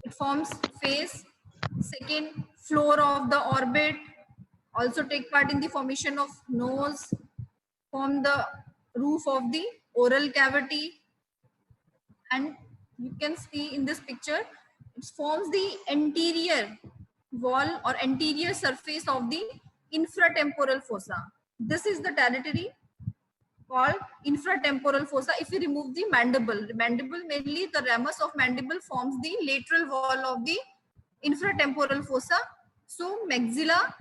It forms face. Second, floor of the orbit. Also take part in the formation of nose. Form the roof of the oral cavity. And you can see in this picture, it forms the anterior wall or anterior surface of the infratemporal fossa. This is the territory called infratemporal fossa. If you remove the mandible mainly the ramus of mandible forms the lateral wall of the infratemporal fossa. So maxilla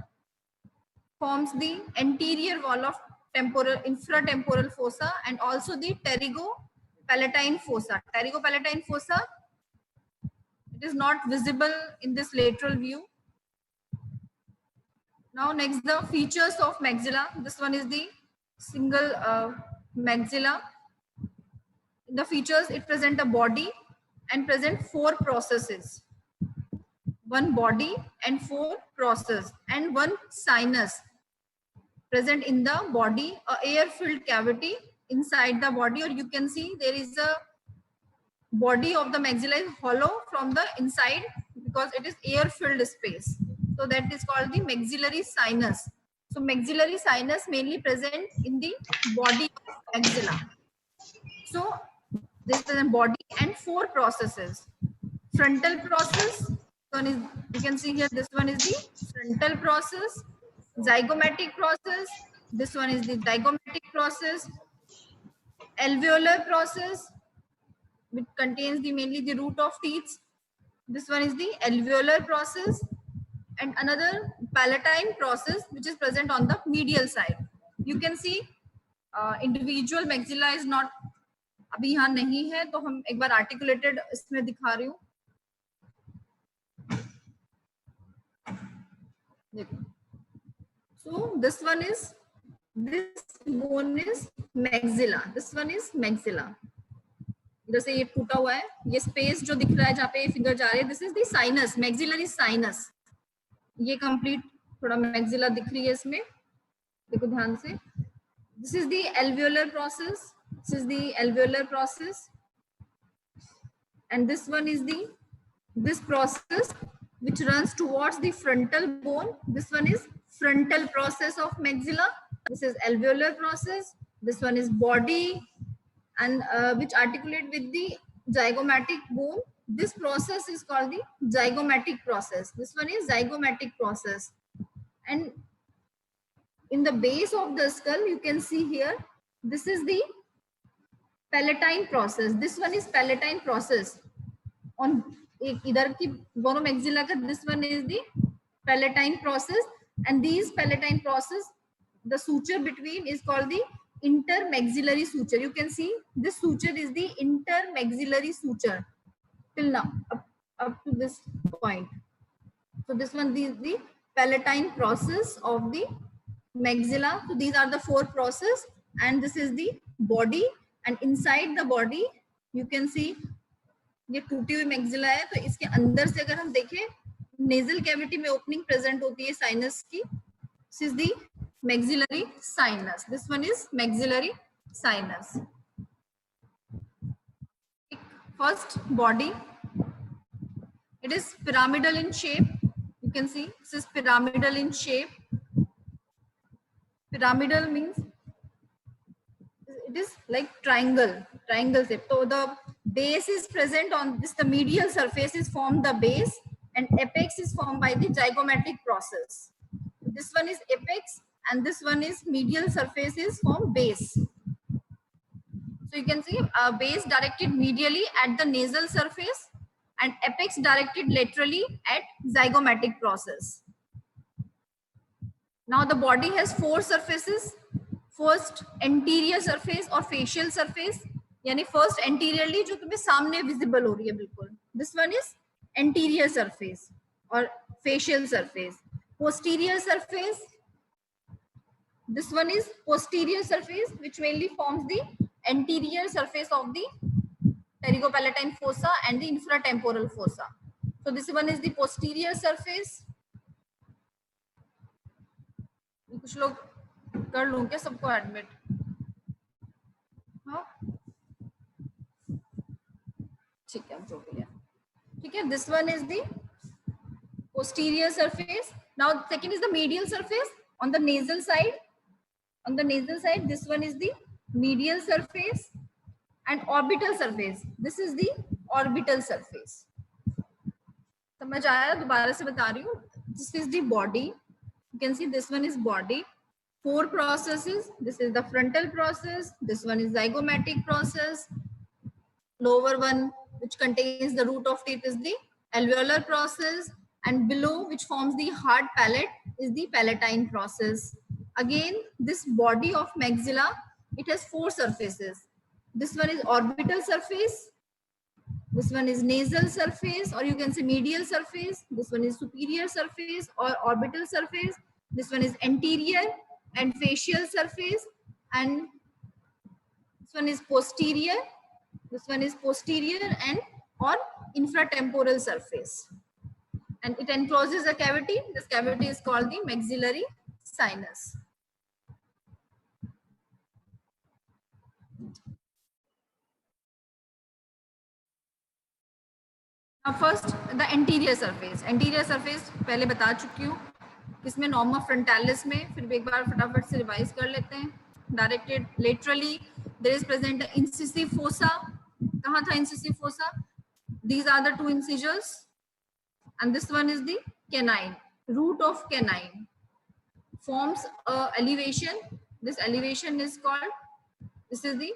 forms the anterior wall of infratemporal fossa, and also the pterygopalatine fossa. Pterygopalatine fossa, it is not visible in this lateral view. Now next, the features of maxilla. This one is the single maxilla. The features, it present a body and present 4 processes. One body and 4 process and 1 sinus present in the body, a air-filled cavity inside the body, or you can see there is a body of the maxilla is hollow from the inside because it is air-filled space. So that is called the maxillary sinus. So maxillary sinus mainly present in the body of maxilla. So this is a body and 4 processes. Frontal process, one is, you can see here, this one is the frontal process. Zygomatic process, this one is the zygomatic process. Alveolar process, which contains the mainly the root of teeth. This one is the alveolar process. And another palatine process which is present on the medial side. You can see individual maxilla is not अभी यहाँ नहीं है, तो हम एक बार articulated इसमें दिखा रही हूँ. देखो. So this one is, this bone is maxilla. This one is maxilla. इधर से ये टूटा हुआ है, ये स्पेस जो दिख रहा है जहाँ पे फिंगर जा रही है, this is the sinus, maxillary sinus. ये कंप्लीट थोड़ा मैक्सिला दिख रही है इसमें, देखो ध्यान से. This is the alveolar process. This is the alveolar process, and this one is the this process which runs towards the frontal bone. This one is frontal process of maxilla. This is alveolar process. This one is body, and which articulate with the zygomatic bone. This process is called the zygomatic process. This one is zygomatic process. And in the base of the skull, you can see here, this is the palatine process. This one is palatine process. On idhar ki dono maxilla ka, this one is the palatine process, and these palatine process, the suture between is called the intermaxillary suture. You can see this suture is the intermaxillary suture till now up to this point. So this one is the palatine process of the maxilla. So these are the 4 process, and this is the body, and inside the body you can see ये टूटी हुई maxilla है, तो इसके अंदर से अगर हम देखें, नेजल कैविटी में ओपनिंग प्रेजेंट होती है साइनस की. This is the maxillary sinus. This one is maxillary sinus. First, body. It is pyramidal in shape. You can see this is pyramidal in shape. Pyramidal means it is like triangle shape. So the base is present on this, the medial surface is formed the base, and apex is formed by the zygomatic process. This one is apex, and this one is medial surface is formed base. So you can see a base directed medially at the nasal surface, and apex directed laterally at zygomatic process. Now the body has 4 surfaces. First, anterior surface or facial surface, यानी first anteriorly जो तुम्हें सामने visible हो रही है बिल्कुल. This one is anterior surface or facial surface. Posterior surface, this one is posterior surface, which mainly forms the anterior surface of the pterygopalatine fossa and the infratemporal fossa. So this one is the posterior surface. कुछ लोग कर लूं क्या सबको admit? हाँ ठीक है, जो भी है. ठीक है, this one is the posterior surface. Now second is the medial surface on the nasal side. On the nasal side, this one is the medial surface and orbital surface. This is the orbital surface. समझ आया? दोबारा से बता रही हूँ. This is the body. You can see this one is body. 4 processes. This is the frontal process. This one is zygomatic process. Lower one, which contains the root of teeth, is the alveolar process, and below, which forms the hard palate, is the palatine process. Again, this body of maxilla, it has 4 surfaces. This one is orbital surface, this one is nasal surface, or you can say medial surface, this one is superior surface or orbital surface, this one is anterior and facial surface, and this one is posterior, this one is posterior and or infratemporal surface, and it encloses a cavity. This cavity is called the maxillary sinus. Now first the anterior surface. Anterior surface पहले बता चुकी हूँ, इसमें norma frontalis में, फिर एक बार फटाफट से रिवाइज कर लेते हैं. Directed laterally, there is present the incisive fossa. कहाँ था incisive fossa? These are the 2 incisors, and this one is the canine. Root of canine forms a elevation. This elevation is called, this is the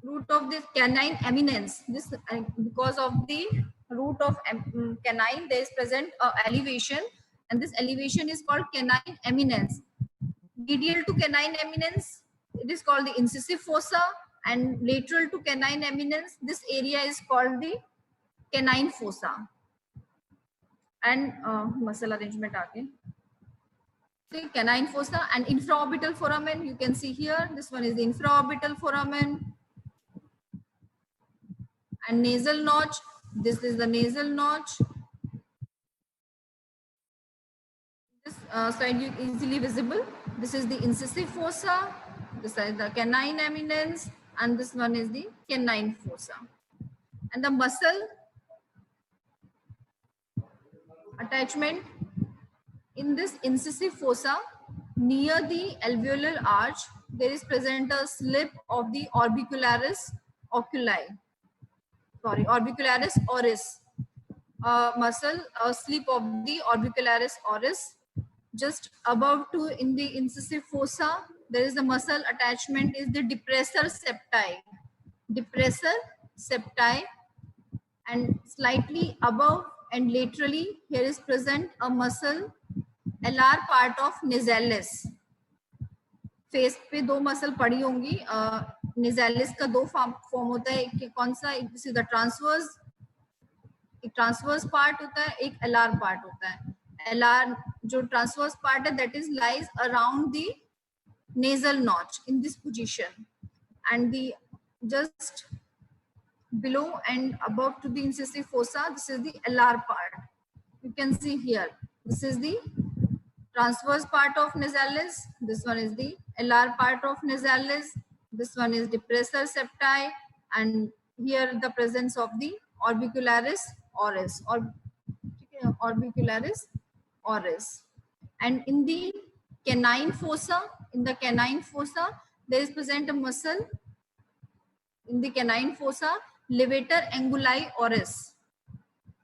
root of this canine eminence. This because of the root of canine, there is present a elevation, and this elevation is called canine eminence. Medial to canine eminence, it is called the incisive fossa, and lateral to canine eminence, this area is called the canine fossa. And muscle arrangement again. See, canine fossa and infraorbital foramen. You can see here. This one is the infraorbital foramen. And nasal notch. This is the nasal notch. This side is easily visible. This is the incisive fossa. This is the canine eminence, and this one is the canine fossa. And the muscle attachment in this incisive fossa near the alveolar arch, there is present a slip of the orbicularis oculi. Sorry, orbicularis oris. Muscle, a slip of the orbicularis oris. Just above to in the incisive fossa, there is the muscle attachment is the depressor septi. Depressor septi, and slightly above and laterally here is present a muscle LR part of nasalis. Face पे 2 muscle पड़ी होंगी. nasalis का 2 form होता है. एक कौन सा? एक दिस इज द ट्रांसवर्स, एक ट्रांसवर्स पार्ट होता है, एक LR पार्ट होता है. LR जो ट्रांसवर्स पार्ट है, that is lies around the nasal notch in this position, and the just below and above to the incisive fossa, this is the LR part. You can see here, this is the transverse part of nasalis, this one is the LR part of nasalis, this one is depressor septi, and here the presence of the orbicularis oris, or orbicularis oris. And in the canine fossa, there is present a muscle in the canine fossa, levator anguli oris.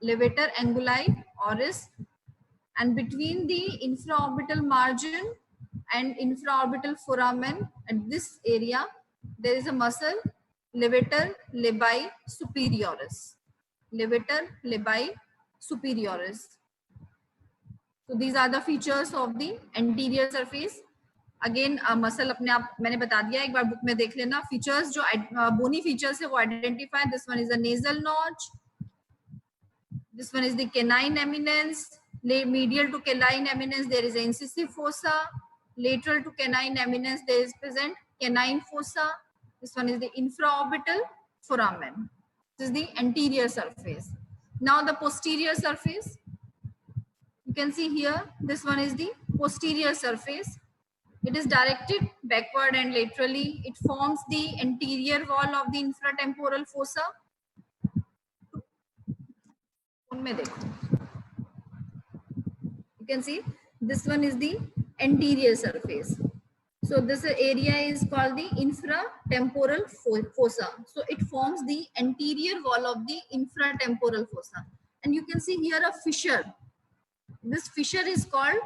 Levator anguli oris, and between the infraorbital margin and infraorbital foramen at this area, there is a muscle, levator labii superioris. Levator labii superioris. So these are the features of the anterior surface. Again muscle अपने आप मैंने बता दिया, एक बार book में देख लेना. Features जो बोनी फीचर्स है वो identify. This one is the nasal notch, this one is the canine eminence. Medial to canine eminence there is an incisive fossa. Lateral to canine eminence there is present canine fossa. This one is the infraorbital foramen. This is the anterior surface. Now the posterior surface. You can see here, this one is the posterior surface. It is directed backward and laterally. It forms the anterior wall of the infratemporal fossa. उनमें देखो, you can see this one is the anterior surface. So this area is called the infratemporal fossa. So it forms the anterior wall of the infratemporal fossa. And you can see here a fissure. This fissure is called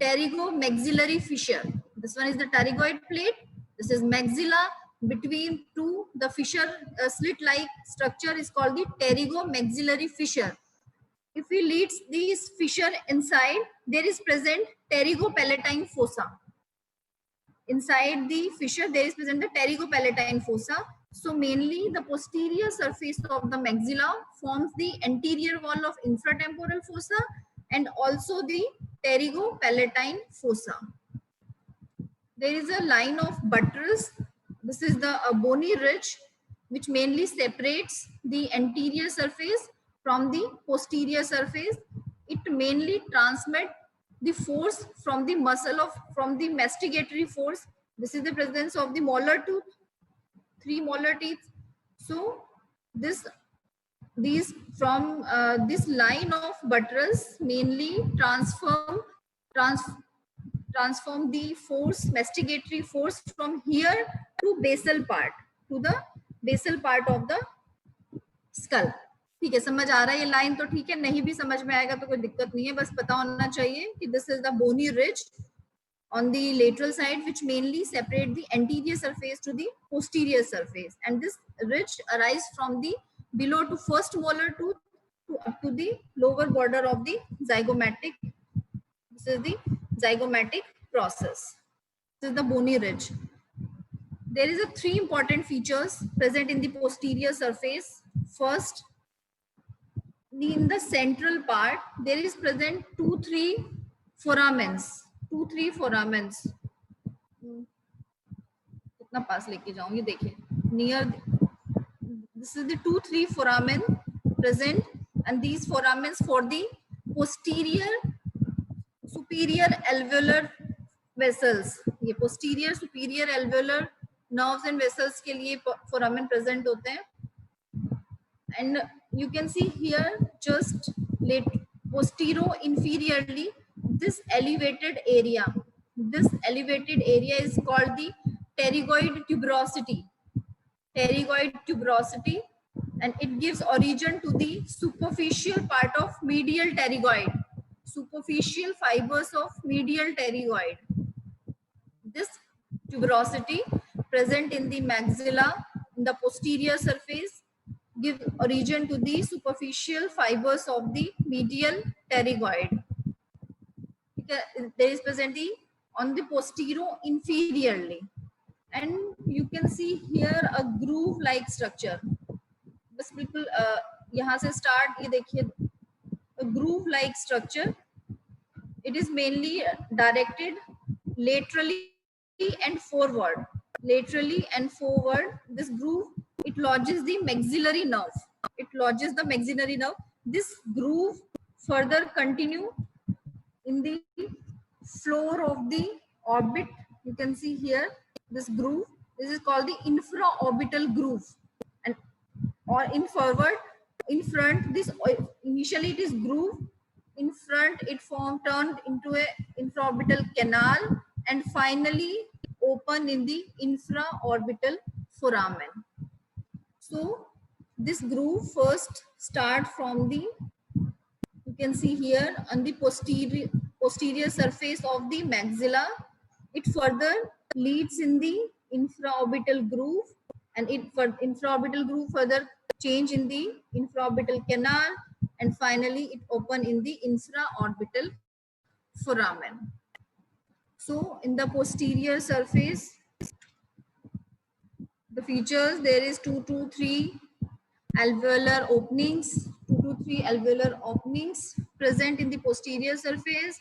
pterygomaxillary fissure. This one is the pterygoid plate. This is maxilla. Between two, the fissure slit-like structure is called the pterygomaxillary fissure. If we lead this fissure inside, there is present pterygopalatine fossa. Inside the fissure, there is present the pterygopalatine fossa. So mainly the posterior surface of the maxilla forms the anterior wall of infratemporal fossa and also the pterygopalatine fossa. There is a line of buttress. This is the bony ridge which mainly separates the anterior surface from the posterior surface. It mainly transmits the force from the muscle from the masticatory force. This is the presence of the molar tooth, 3 molar teeth. So this line of buttress mainly transform the force, masticatory force from here to basal part, to the basal part of the skull. ठीक है, समझ आ रहा है ये line तो ठीक है, नहीं भी समझ में आएगा तो कोई दिक्कत नहीं है, बस पता होना चाहिए कि this is the bony ridge on the lateral side which mainly separate the anterior surface to the posterior surface, and this ridge arises from the below to first molar tooth to up to the lower border of the zygomatic. This is the zygomatic process. This is the bony ridge. There is a 3 important features present in the posterior surface. First, in the central part there is present 2-3 foramens. 2-3 foramens. कितना पास लेके जाऊं, ये देखिए near. This is the 2-3 foramen present, and these foramens for the posterior superior alveolar vessels. ये posterior superior alveolar nerves and vessels के लिए foramen present होते हैं. And you can see here just postero inferiorly this elevated area is called the pterygoid tuberosity. And it gives origin to the superficial part of medial pterygoid, superficial fibers of medial pterygoid. This tuberosity present in the maxilla in the posterior surface give origin to the superficial fibers of the medial pterygoid. There is present on the posterior inferiorly, and you can see here a groove like structure. बस बिल्कुल यहाँ से start, ये देखिए a groove like structure. It is mainly directed laterally and forward. This groove, it lodges the maxillary nerve. This groove further continue in the floor of the orbit. You can see here this groove. This is called the infraorbital groove. And or in front, this initially it is groove. In front it turned into a infraorbital canal and finally open in the infraorbital foramen. So this groove first start from the, you can see here on the posterior surface of the maxilla. It further leads in the infraorbital groove, and infraorbital groove further change in the infraorbital canal, and finally it open in the infraorbital foramen. So in the posterior surface, the features, there is 2 to 3 alveolar openings, present in the posterior surface,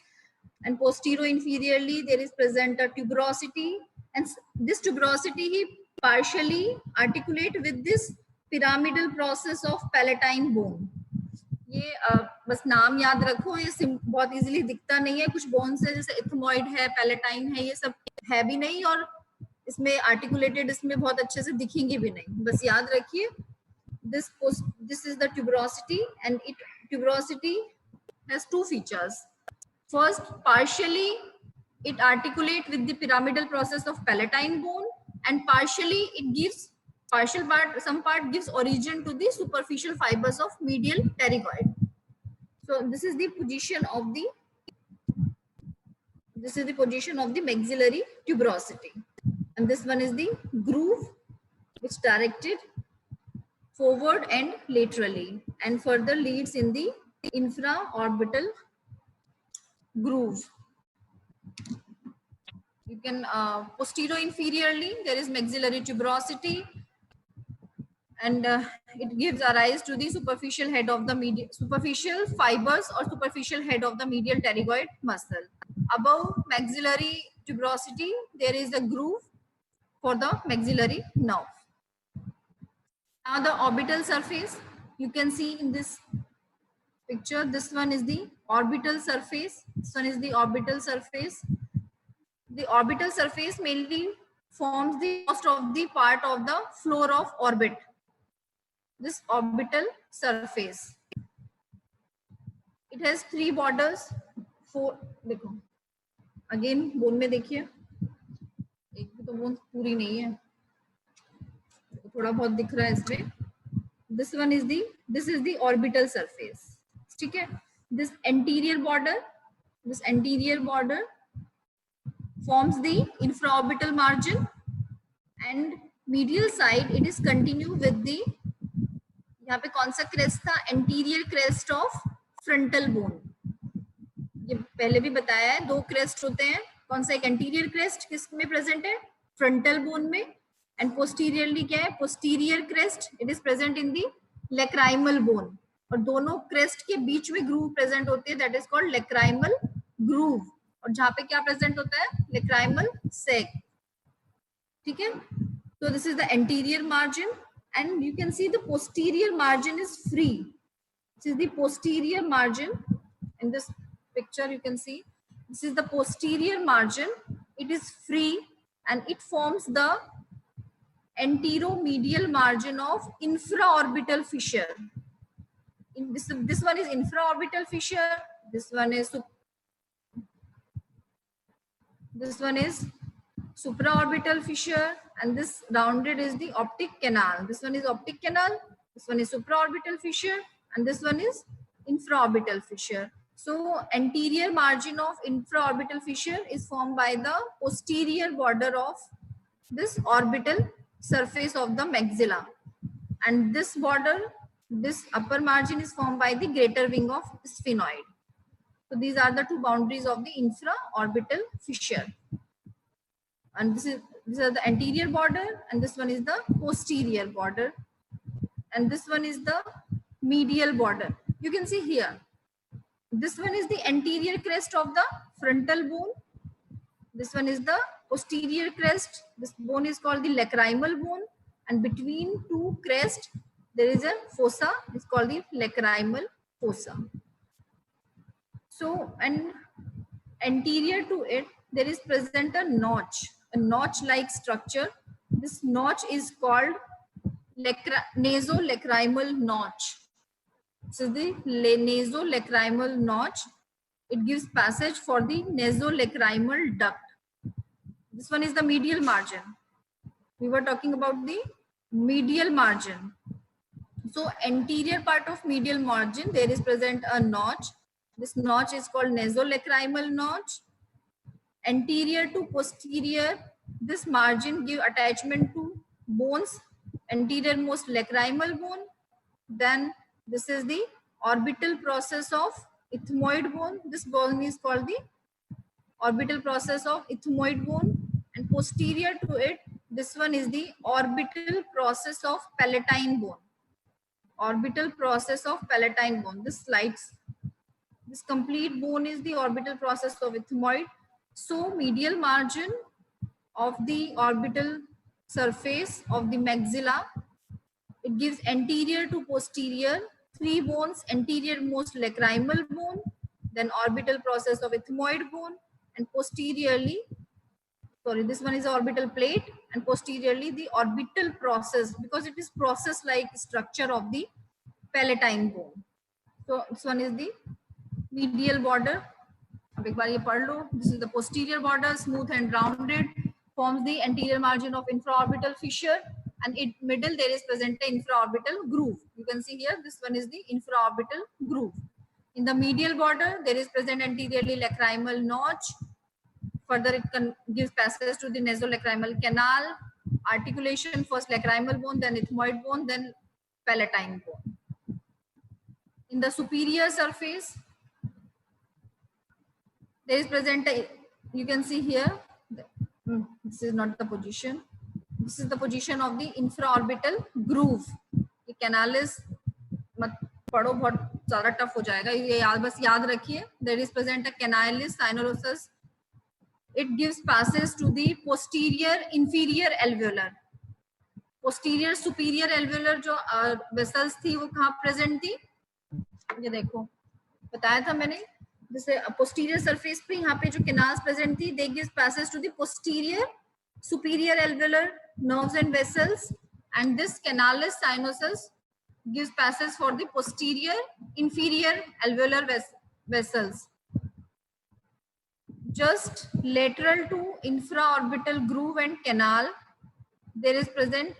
and posterior inferiorly there is present a tuberosity, and this tuberosity partially articulate with this pyramidal process of palatine bone. ये बस नाम याद रखो, ये बहुत easily दिखता नहीं है, कुछ बोन्स है जैसे इथमोइड है, पैलेटाइन है, ये सब है भी नहीं, और इसमें आर्टिकुलेटेड इसमें बहुत अच्छे से दिखेंगे भी नहीं, बस याद रखिए. This is the tuberosity, and it tuberosity has two features. First, partially it articulates with the pyramidal process of palatine bone, and partially it gives some part gives origin to the superficial fibers of medial pterygoid. So this is the position of the maxillary tuberosity, and this one is the groove which directed forward and laterally and further leads in the infraorbital groove. You can posterior inferiorly there is maxillary tuberosity, and it gives rise to the superficial head of the superficial fibers or superficial head of the medial pterygoid muscle. Above maxillary tuberosity there is a groove for the maxillary nerve. Now the orbital surface, you can see in this picture, this one is the orbital surface, this one is the orbital surface. The orbital surface mainly forms the most of the part of the floor of orbit. This orbital surface, it has three borders, four. देखो again bone में देखिए, एक भी तो bone पूरी नहीं है, थोड़ा बहुत दिख रहा है इसमें. This is the orbital surface. ठीक है. This anterior border forms the infraorbital margin, and medial side it is continue with the, यहाँ पे कौन सा crest था, anterior crest of frontal bone. ये पहले भी बताया है, दो crest होते हैं. कौन सा, एक anterior crest किस में present है, frontal bone में, and posteriorly क्या है, posterior crest it is present in the lacrimal bone. और दोनों crest के बीच में groove present होती है, that is called lacrimal groove. और जहाँ पे क्या present होता है, lacrimal sac. ठीक है. So this is the anterior margin, and you can see the posterior margin is free. This is the posterior margin. In this picture you can see this is the posterior margin. It is free and it forms the anteromedial margin of infraorbital fissure. In this one is infraorbital fissure, this one is supraorbital fissure, and this rounded is the optic canal. This one is optic canal, this one is supraorbital fissure, and this one is infraorbital fissure. So anterior margin of infraorbital fissure is formed by the posterior border of this orbital surface of the maxilla, and this border, this upper margin is formed by the greater wing of sphenoid. So these are the two boundaries of the infraorbital fissure, and these are the anterior border, and this one is the posterior border, and this one is the medial border. You can see here, this one is the anterior crest of the frontal bone, this one is the posterior crest. This bone is called the lacrimal bone, and between two crests there is a fossa, it's called the lacrimal fossa. So, and anterior to it there is present a notch like structure. This notch is called nasolacrimal notch. So the nasolacrimal notch, it gives passage for the nasolacrimal duct. This one is the medial margin. We were talking about the medial margin. So anterior part of medial margin there is present a notch. This notch is called nasolacrimal notch. Anterior to posterior, this margin give attachment to bones, anterior most lacrimal bone. Then this is the orbital process of ethmoid bone. This bone is called the orbital process of ethmoid bone, and posterior to it, this one is the orbital process of palatine bone. Orbital process of palatine bone. This complete bone is the orbital process of ethmoid. So medial margin of the orbital surface of the maxilla, it gives anterior to posterior three bones, anterior most lacrimal bone, then orbital process of ethmoid bone, and posteriorly, sorry, this one is the orbital plate, and posteriorly the orbital process, because it is process like structure of the palatine bone. So this one is the medial border. अब एक बार ये पढ़ लो. This is the posterior border, smooth and rounded, forms the anterior margin of infraorbital fissure, and in middle there is present an infraorbital groove. You can see here, this one is the infraorbital groove. In the medial border, there is present anteriorly lacrimal notch. Further, it gives passage to the nasolacrimal canal. Articulation, first lacrimal bone, then ethmoid bone, then palatine bone. In the superior surface, there is present, you can see here, this is not the position. This is the position of the infraorbital groove. ये canalis मत पढ़ो, बहुत ज़्यादा tough हो जाएगा. ये बस याद रखिए. There is present a canalis sinulosus. It gives passes to the posterior inferior alveolar. Posterior superior alveolar जो vessels थी वो कहाँ present थी? ये देखो, बताया था मैंने. जैसे posterior surface पे यहाँ पे जो canals present थी, they gives passes to the posterior superior alveolar nerves and vessels, and this canalis sinuosus gives passes for the posterior inferior alveolar vessels. Just lateral to infraorbital groove and canal, there is present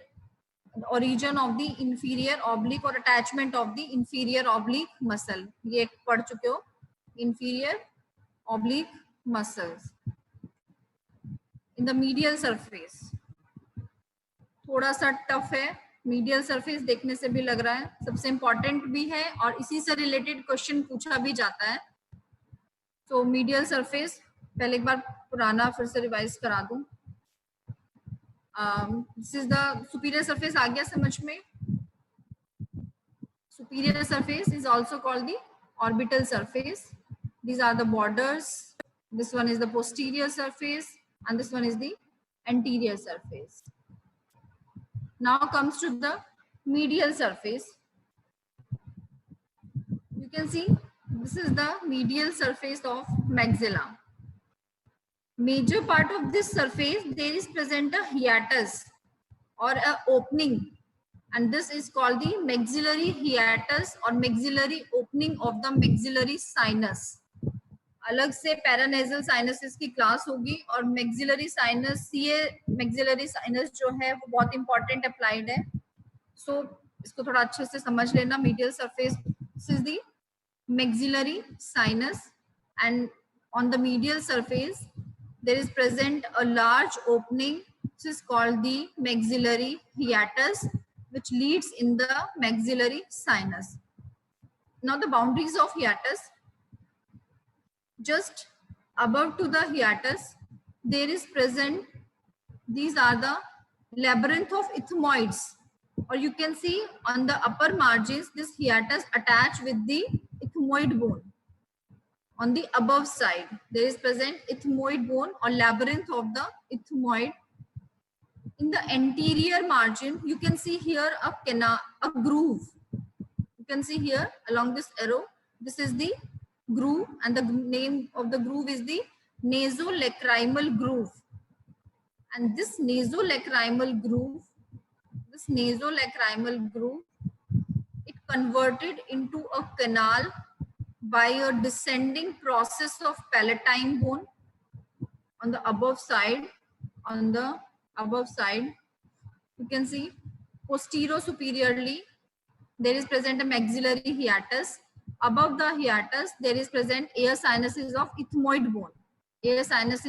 origin of the inferior oblique or attachment of the inferior oblique muscle. ये पढ़ चुके हो, inferior oblique muscles. In the medial surface, थोड़ा सा tough है. Medial surface देखने से भी लग रहा है, सबसे इंपॉर्टेंट भी है और इसी से रिलेटेड क्वेश्चन पूछा भी जाता है. तो मीडियल सरफेस पहले एक बार पुराना फिर से रिवाइज करा दूं. This is the superior surface. आ गया समझ में? Superior surface is also called the orbital surface. These are the borders. This one is the posterior surface and this one is the anterior surface. Now comes to the medial surface. You can see this is the medial surface of maxilla. Major part of this surface, there is present a hiatus or a opening, and this is called the maxillary hiatus or maxillary opening of the maxillary sinus. अलग से paranasal sinuses की class होगी और maxillary sinus, CA maxillary sinus जो है वो बहुत important applied है. सो इसको थोड़ा अच्छे से समझ लेना. Medial surface, this is the maxillary sinus, and on the medial surface there is present a large opening, this is called the maxillary hiatus, which leads in the maxillary sinus. Now the boundaries of hiatus, just above to the hiatus there is present, these are the labyrinth of ethmoids, or you can see on the upper margins this hiatus attached with the ethmoid bone. On the above side there is present ethmoid bone or labyrinth of the ethmoid. In the anterior margin you can see here a groove. You can see here along this arrow, this is the groove, and the name of the groove is the nasolacrimal groove. And this nasolacrimal groove, it converted into a canal by a descending process of palatine bone on the above side. On the above side you can see posterior superiorly there is present a maxillary hiatus. Above the hiatus there is present air sinuses of ethmoid bone. Air sinuses